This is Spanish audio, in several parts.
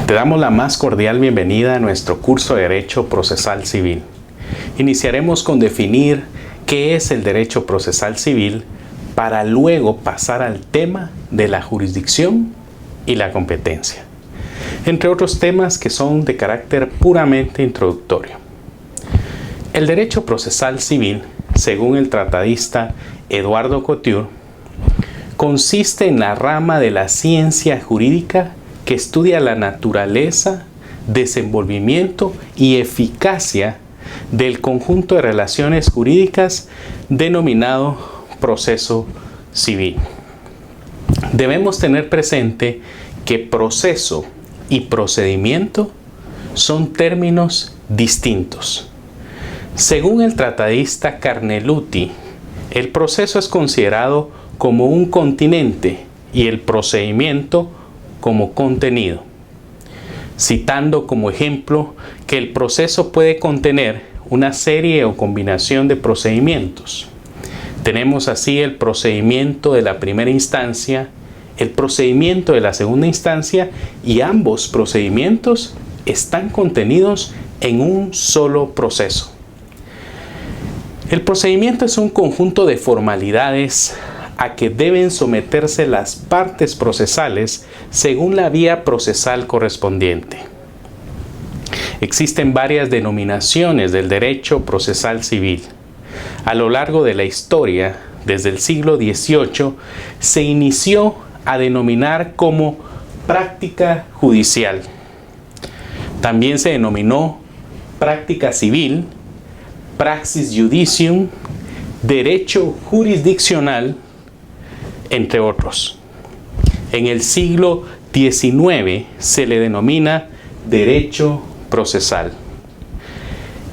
Te damos la más cordial bienvenida a nuestro curso de Derecho Procesal Civil. Iniciaremos con definir qué es el derecho procesal civil para luego pasar al tema de la jurisdicción y la competencia, entre otros temas que son de carácter puramente introductorio. El derecho procesal civil, según el tratadista Eduardo Couture, consiste en la rama de la ciencia jurídica que estudia la naturaleza, desenvolvimiento y eficacia del conjunto de relaciones jurídicas denominado proceso civil. Debemos tener presente que proceso y procedimiento son términos distintos. Según el tratadista Carneluti, el proceso es considerado como un continente y el procedimiento como contenido, citando como ejemplo que el proceso puede contener una serie o combinación de procedimientos. Tenemos así el procedimiento de la primera instancia, el procedimiento de la segunda instancia, y ambos procedimientos están contenidos en un solo proceso. El procedimiento es un conjunto de formalidades a que deben someterse las partes procesales según la vía procesal correspondiente. Existen varias denominaciones del derecho procesal civil. A lo largo de la historia, desde el siglo XVIII, se inició a denominar como práctica judicial. También se denominó práctica civil, praxis judicium, derecho jurisdiccional, entre otros. En el siglo XIX se le denomina derecho procesal.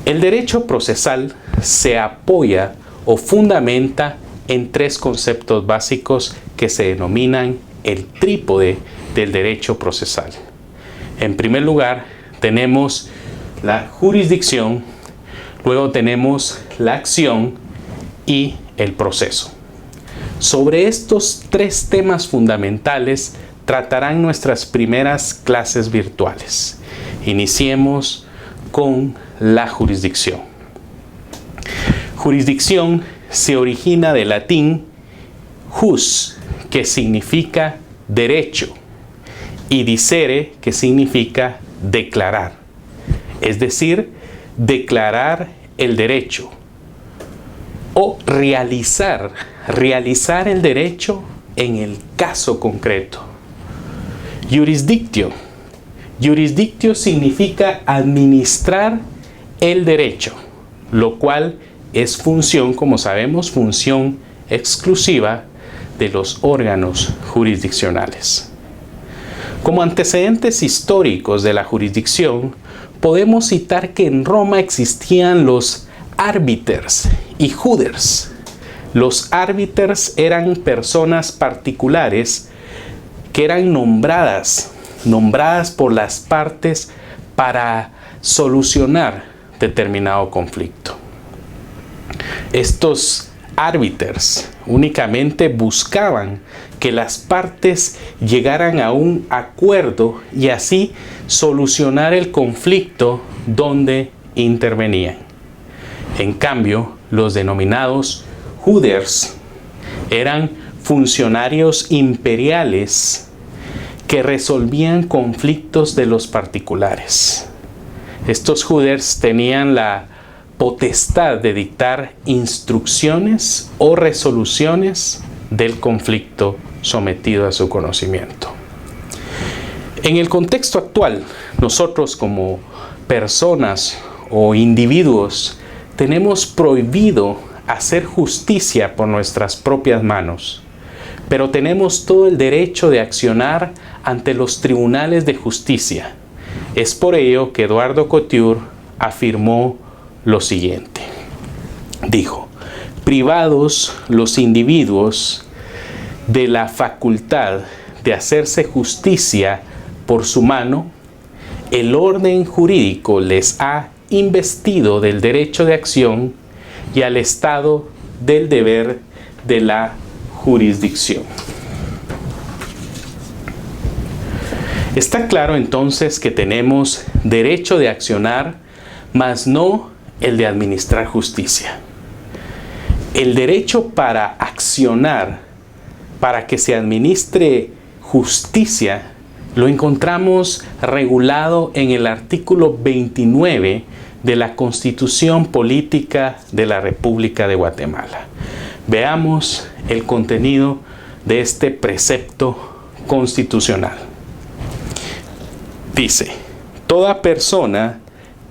El derecho procesal se apoya o fundamenta en tres conceptos básicos que se denominan el trípode del derecho procesal. En primer lugar, tenemos la jurisdicción, luego tenemos la acción y el proceso. Sobre estos tres temas fundamentales tratarán nuestras primeras clases virtuales. Iniciemos con la jurisdicción. Jurisdicción se origina del latín jus, que significa derecho, y dicere, que significa declarar, es decir, declarar el derecho o realizar el derecho en el caso concreto. Jurisdictio significa administrar el derecho, lo cual es función, como sabemos, función exclusiva de los órganos jurisdiccionales. Como antecedentes históricos de la jurisdicción, podemos citar que en Roma existían los arbiters y juders. Los arbiters eran personas particulares que eran nombradas por las partes para solucionar determinado conflicto. Estos arbiters únicamente buscaban que las partes llegaran a un acuerdo y así solucionar el conflicto donde intervenían. En cambio, los denominados juders eran funcionarios imperiales que resolvían conflictos de los particulares. Estos juders tenían la potestad de dictar instrucciones o resoluciones del conflicto sometido a su conocimiento. En el contexto actual, nosotros como personas o individuos tenemos prohibido hacer justicia por nuestras propias manos, pero tenemos todo el derecho de accionar ante los tribunales de justicia. Es por ello que Eduardo Couture afirmó lo siguiente. Dijo: privados los individuos de la facultad de hacerse justicia por su mano, el orden jurídico les ha investido del derecho de acción y al Estado del deber de la jurisdicción. Está claro entonces que tenemos derecho de accionar, mas no el de administrar justicia. El derecho para accionar, para que se administre justicia, lo encontramos regulado en el artículo 29 de la Constitución Política de la República de Guatemala. Veamos el contenido de este precepto constitucional. Dice: toda persona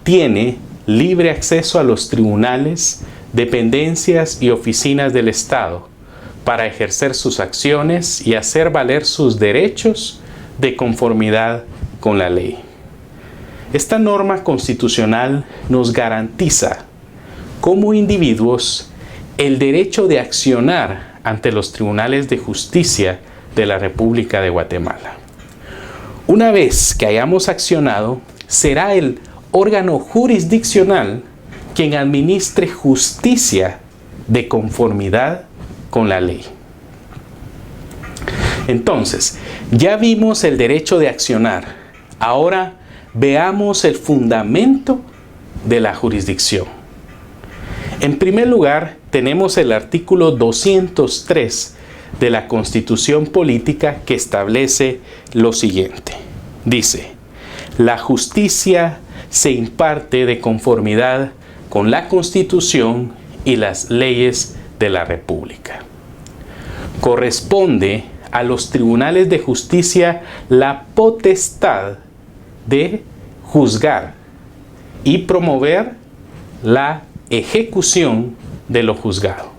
tiene libre acceso a los tribunales, dependencias y oficinas del Estado para ejercer sus acciones y hacer valer sus derechos de conformidad con la ley. Esta norma constitucional nos garantiza, como individuos, el derecho de accionar ante los tribunales de justicia de la República de Guatemala. Una vez que hayamos accionado, será el órgano jurisdiccional quien administre justicia de conformidad con la ley. Entonces, ya vimos el derecho de accionar. Ahora veamos el fundamento de la jurisdicción. En primer lugar, tenemos el artículo 203 de la Constitución Política que establece lo siguiente. Dice: la justicia se imparte de conformidad con la Constitución y las leyes de la República. Corresponde a los tribunales de justicia la potestad de juzgar y promover la ejecución de lo juzgado.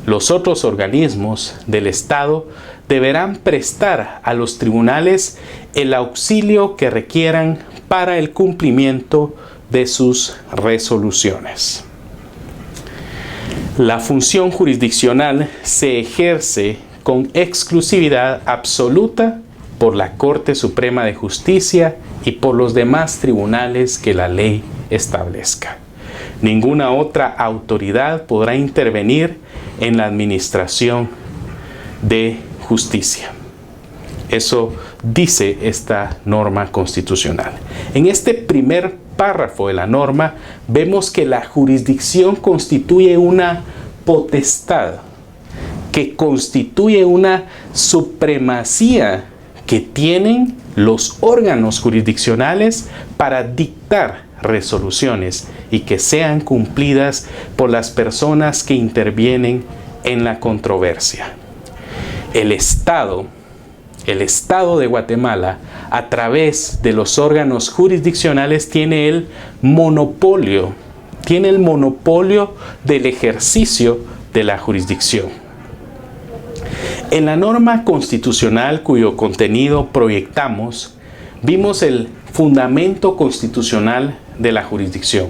Los otros organismos del Estado deberán prestar a los tribunales el auxilio que requieran para el cumplimiento de sus resoluciones. La función jurisdiccional se ejerce con exclusividad absoluta por la Corte Suprema de Justicia y por los demás tribunales que la ley establezca. Ninguna otra autoridad podrá intervenir en la administración de justicia. Eso dice esta norma constitucional. En este primer párrafo de la norma vemos que la jurisdicción constituye una potestad, que constituye una supremacía que tienen los órganos jurisdiccionales para dictar resoluciones y que sean cumplidas por las personas que intervienen en la controversia. El Estado de Guatemala, a través de los órganos jurisdiccionales, tiene el monopolio del ejercicio de la jurisdicción. En la norma constitucional cuyo contenido proyectamos, vimos el fundamento constitucional de la jurisdicción.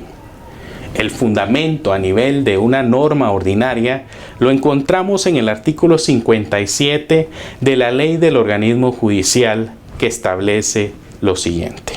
El fundamento a nivel de una norma ordinaria lo encontramos en el artículo 57 de la Ley del Organismo Judicial, que establece lo siguiente: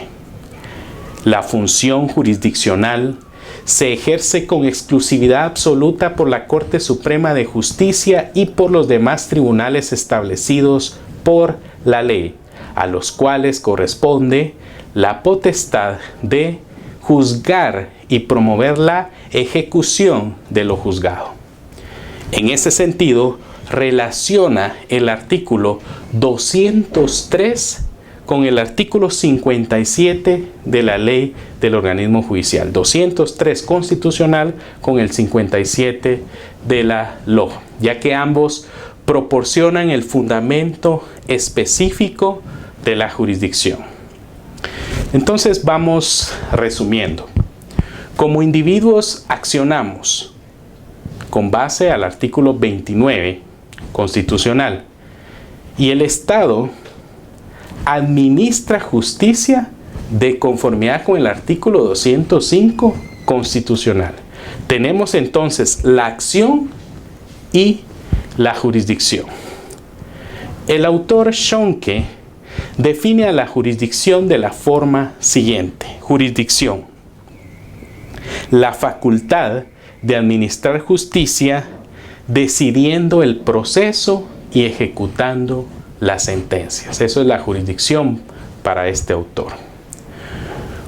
la función jurisdiccional se ejerce con exclusividad absoluta por la Corte Suprema de Justicia y por los demás tribunales establecidos por la ley, a los cuales corresponde la potestad de juzgar y promover la ejecución de lo juzgado. En ese sentido, relaciona el artículo 203 con el artículo 57 de la Ley del Organismo Judicial. 203 constitucional con el 57 de la LOJ, ya que ambos proporcionan el fundamento específico de la jurisdicción. Entonces vamos resumiendo. Como individuos accionamos con base al artículo 29 constitucional y el Estado administra justicia de conformidad con el artículo 205 constitucional. Tenemos entonces la acción y la jurisdicción. El autor Schonke define a la jurisdicción de la forma siguiente. Jurisdicción: la facultad de administrar justicia decidiendo el proceso y ejecutando las sentencias. Eso es la jurisdicción para este autor.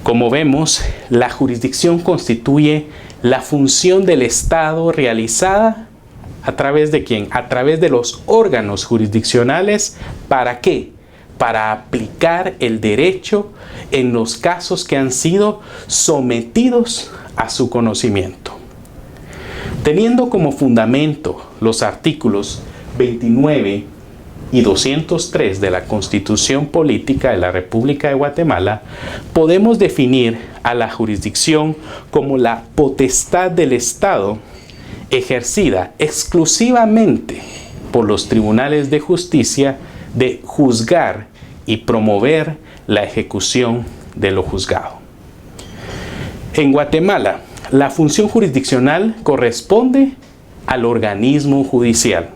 Como vemos, la jurisdicción constituye la función del Estado realizada ¿a través de quién? A través de los órganos jurisdiccionales. ¿Para qué? Para aplicar el derecho en los casos que han sido sometidos a su conocimiento. Teniendo como fundamento los artículos 29 y 203 de la Constitución Política de la República de Guatemala, podemos definir a la jurisdicción como la potestad del Estado ejercida exclusivamente por los tribunales de justicia de juzgar y promover la ejecución de lo juzgado. En Guatemala, la función jurisdiccional corresponde al organismo judicial.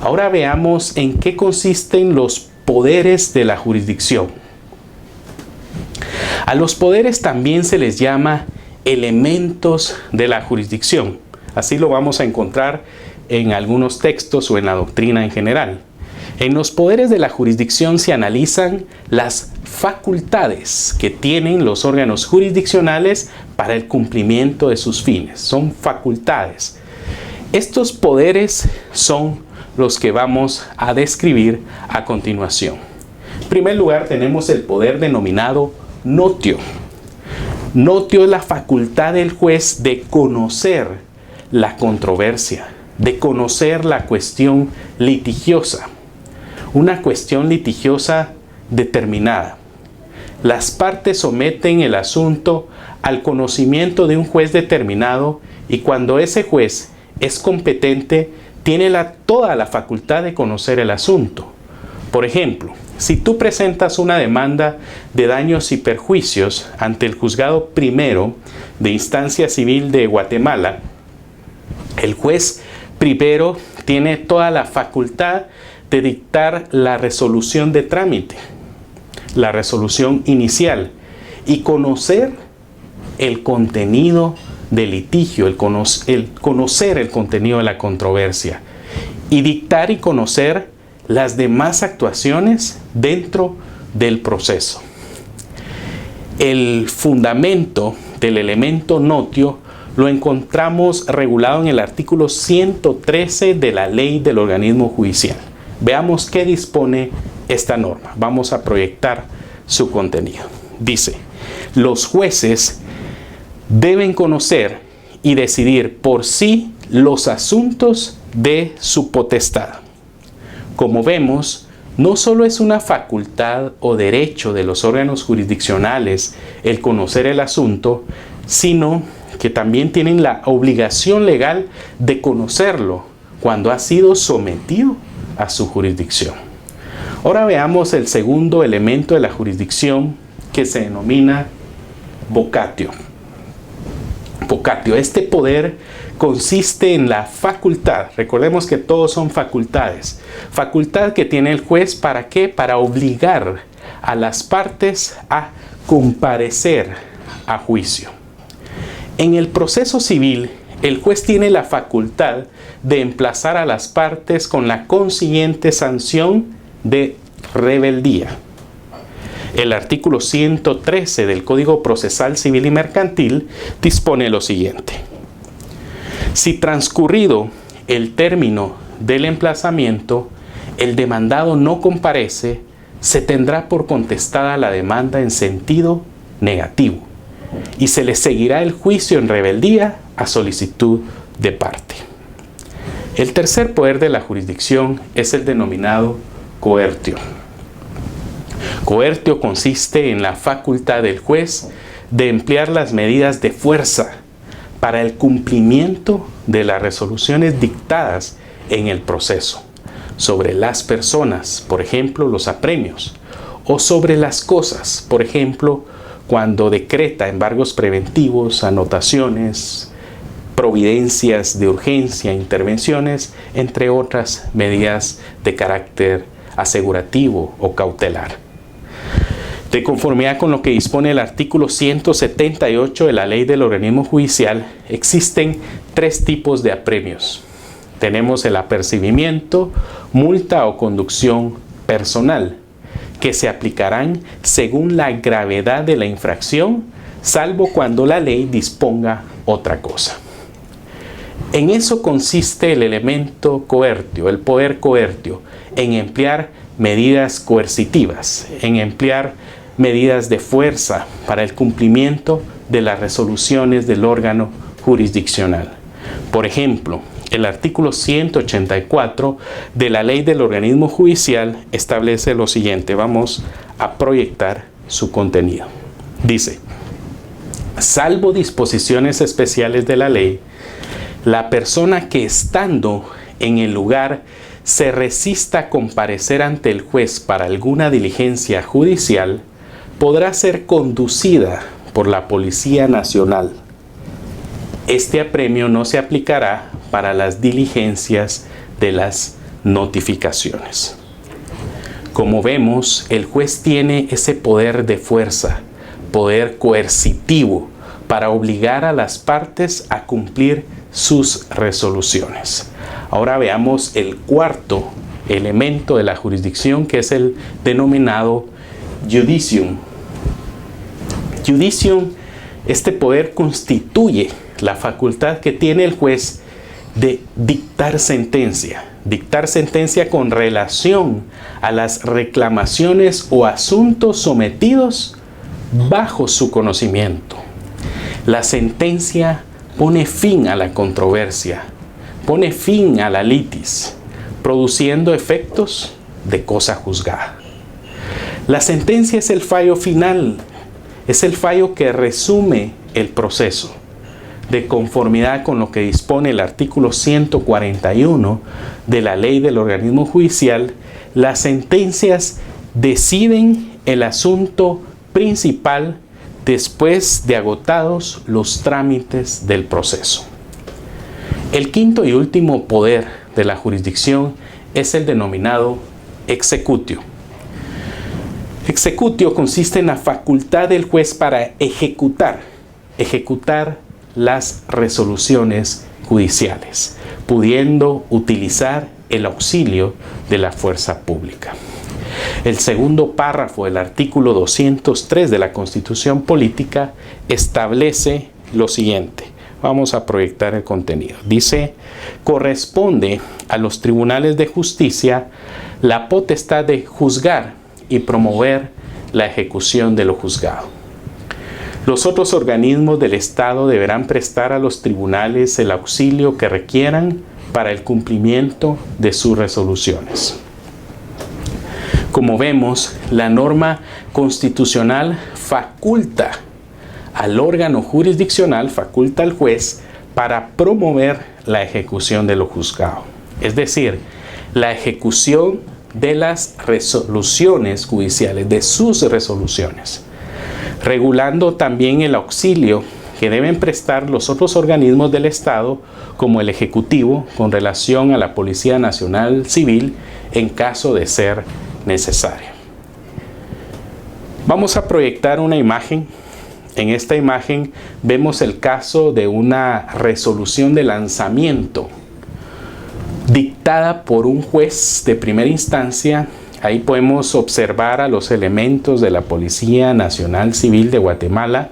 Ahora veamos en qué consisten los poderes de la jurisdicción. A los poderes también se les llama elementos de la jurisdicción. Así lo vamos a encontrar en algunos textos o en la doctrina en general. En los poderes de la jurisdicción se analizan las facultades que tienen los órganos jurisdiccionales para el cumplimiento de sus fines. Son facultades. Estos poderes son los que vamos a describir a continuación. En primer lugar, tenemos el poder denominado notio. Notio es la facultad del juez de conocer la controversia, de conocer la cuestión litigiosa. Una cuestión litigiosa determinada. Las partes someten el asunto al conocimiento de un juez determinado y cuando ese juez es competente, tiene toda la facultad de conocer el asunto. Por ejemplo, si tú presentas una demanda de daños y perjuicios ante el juzgado primero de instancia civil de Guatemala, el juez primero tiene toda la facultad de dictar la resolución de trámite, la resolución inicial, y conocer el contenido del litigio, el conocer el contenido de la controversia y dictar y conocer las demás actuaciones dentro del proceso. El fundamento del elemento notio lo encontramos regulado en el artículo 113 de la Ley del Organismo Judicial. Veamos qué dispone esta norma. Vamos a proyectar su contenido. Dice, los jueces deben conocer y decidir por sí los asuntos de su potestad. Como vemos, no solo es una facultad o derecho de los órganos jurisdiccionales el conocer el asunto, sino que también tienen la obligación legal de conocerlo cuando ha sido sometido a su jurisdicción. Ahora veamos el segundo elemento de la jurisdicción que se denomina vocatio. Vocatio, este poder consiste en la facultad, recordemos que todos son facultades, facultad que tiene el juez, ¿para qué? Para obligar a las partes a comparecer a juicio. En el proceso civil, el juez tiene la facultad de emplazar a las partes con la consiguiente sanción de rebeldía. El artículo 113 del Código Procesal Civil y Mercantil dispone lo siguiente. Si transcurrido el término del emplazamiento, el demandado no comparece, se tendrá por contestada la demanda en sentido negativo y se le seguirá el juicio en rebeldía a solicitud de parte. El tercer poder de la jurisdicción es el denominado coertio. Coertio consiste en la facultad del juez de emplear las medidas de fuerza para el cumplimiento de las resoluciones dictadas en el proceso, sobre las personas, por ejemplo, los apremios, o sobre las cosas, por ejemplo, cuando decreta embargos preventivos, anotaciones, providencias de urgencia, intervenciones, entre otras medidas de carácter asegurativo o cautelar. De conformidad con lo que dispone el artículo 178 de la Ley del Organismo Judicial, existen tres tipos de apremios. Tenemos el apercibimiento, multa o conducción personal, que se aplicarán según la gravedad de la infracción, salvo cuando la ley disponga otra cosa. En eso consiste el elemento coertio, el poder coertio, en emplear medidas coercitivas, en emplear medidas de fuerza para el cumplimiento de las resoluciones del órgano jurisdiccional. Por ejemplo, el artículo 184 de la Ley del Organismo Judicial establece lo siguiente. Vamos a proyectar su contenido. Dice: salvo disposiciones especiales de la ley, la persona que estando en el lugar se resista a comparecer ante el juez para alguna diligencia judicial, podrá ser conducida por la Policía Nacional. Este apremio no se aplicará para las diligencias de las notificaciones. Como vemos, el juez tiene ese poder de fuerza, poder coercitivo, para obligar a las partes a cumplir sus resoluciones. Ahora veamos el cuarto elemento de la jurisdicción, que es el denominado judicium. Judicium, este poder constituye la facultad que tiene el juez de dictar sentencia con relación a las reclamaciones o asuntos sometidos bajo su conocimiento. La sentencia pone fin a la controversia, pone fin a la litis, produciendo efectos de cosa juzgada. La sentencia es el fallo final, es el fallo que resume el proceso, de conformidad con lo que dispone el artículo 141 de la Ley del Organismo Judicial. Las sentencias deciden el asunto principal después de agotados los trámites del proceso. El quinto y último poder de la jurisdicción es el denominado executio. Executio consiste en la facultad del juez para ejecutar las resoluciones judiciales, pudiendo utilizar el auxilio de la fuerza pública. El segundo párrafo del artículo 203 de la Constitución Política establece lo siguiente. Vamos a proyectar el contenido. Dice: corresponde a los tribunales de justicia la potestad de juzgar y promover la ejecución de lo juzgado. Los otros organismos del Estado deberán prestar a los tribunales el auxilio que requieran para el cumplimiento de sus resoluciones. Como vemos, la norma constitucional faculta al órgano jurisdiccional, faculta al juez para promover la ejecución de lo juzgado. Es decir, la ejecución de las resoluciones judiciales, de sus resoluciones, regulando también el auxilio que deben prestar los otros organismos del Estado, como el Ejecutivo, con relación a la Policía Nacional Civil, en caso de ser necesario. Vamos a proyectar una imagen. En esta imagen vemos el caso de una resolución de lanzamiento dictada por un juez de primera instancia. Ahí podemos observar a los elementos de la Policía Nacional Civil de Guatemala,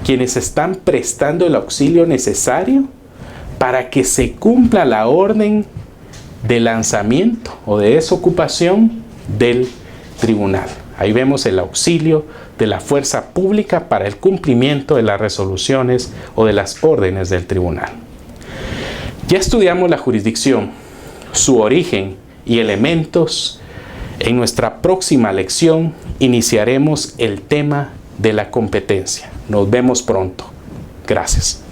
quienes están prestando el auxilio necesario para que se cumpla la orden de lanzamiento o de desocupación del tribunal. Ahí vemos el auxilio de la fuerza pública para el cumplimiento de las resoluciones o de las órdenes del tribunal. Ya estudiamos la jurisdicción, su origen y elementos. En nuestra próxima lección iniciaremos el tema de la competencia. Nos vemos pronto. Gracias.